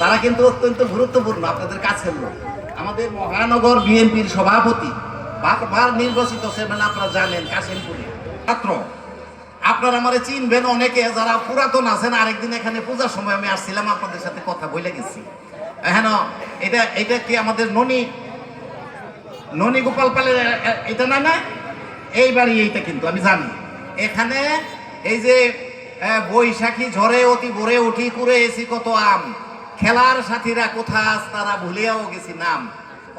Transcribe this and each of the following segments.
তারা কিন্তু অত্যন্ত গুরুত্বপূর্ণ, আপনাদের কাছের লোক। আমাদের মহানগর বিএনপির সভাপতি, বারবার নির্বাচিত চেয়ারম্যান, আপনারা জানেন, কাশিমপুরে ছাত্র। আপনারা আমারে চিনবেন অনেকে যারা পুরাতন আছেন। আরেকদিন এখানে পূজার সময় আমি আসছিলাম, আপনাদের সাথে কথা বলে গেছি। হ্যাঁ, এটা কি আমাদের ননী গোপাল পালের এটা না এইবারই এইটা, কিন্তু আমি জানি এখানে এই যে বৈশাখী ঝড়ে অতি ভোরে উঠি করে এসি কত আম, খেলার সাথীরা কোথা তারা ভুলিয়াও গেছি নাম।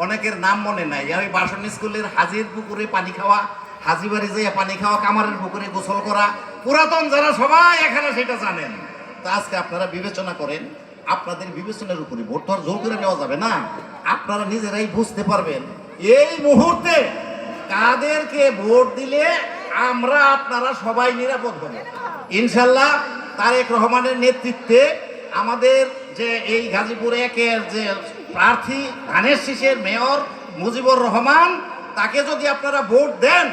অনেকের নাম মনে নাই। ওই বাসন স্কুলের হাজির পুকুরে পানি খাওয়া, হাজি বাড়ি যেয়ে পানি খাওয়া, কামারের পুকুরে গোসল করা, পুরাতন যারা সবাই এখানে সেটা জানেন। তো আজকে আপনারা বিবেচনা করেন, আপনাদের বিবেচনার উপরে ভোট তো আর জোর করে নেওয়া যাবে না। আপনারা নিজেরাই বুঝতে পারবেন এই মুহূর্তে কাদেরকে ভোট দিলে আমরা আপনারা সবাই নিরাপদ হব। ইনশাল্লাহ তারেক রহমানের নেতৃত্বে আমাদের যে এই গাজীপুর একের যে প্রার্থী ধানের শীষের মেয়র মুজিবুর রহমান, তাকে যদি আপনারা ভোট দেন,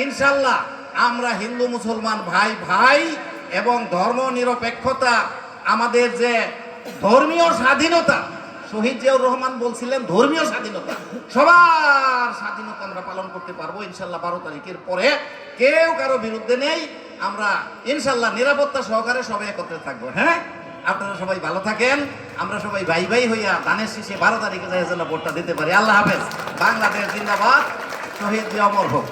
ইনশাল্লাহ আমরা হিন্দু মুসলমান ভাই ভাই এবং ধর্ম নিরপেক্ষতা, আমাদের যে ধর্মীয় স্বাধীনতা, শহীদ জিয়াউর রহমান বলছিলেন ধর্মীয় স্বাধীনতা, সবার স্বাধীনতা আমরা পালন করতে পারবো ইনশাল্লাহ। 12 তারিখের পরে কেউ কারো বিরুদ্ধে নেই, আমরা ইনশাল্লাহ নিরাপত্তা সহকারে সবাই একত্রে থাকবো। হ্যাঁ, আপনারা সবাই ভালো থাকেন, আমরা সবাই ভাই ভাই হইয়া ধানের শীষে 12 তারিখে যাই যেন ভোটটা দিতে পারি। আল্লাহ হাফেজ। বাংলাদেশ জিন্দাবাদ। শহীদ জিয়া অমর হোক।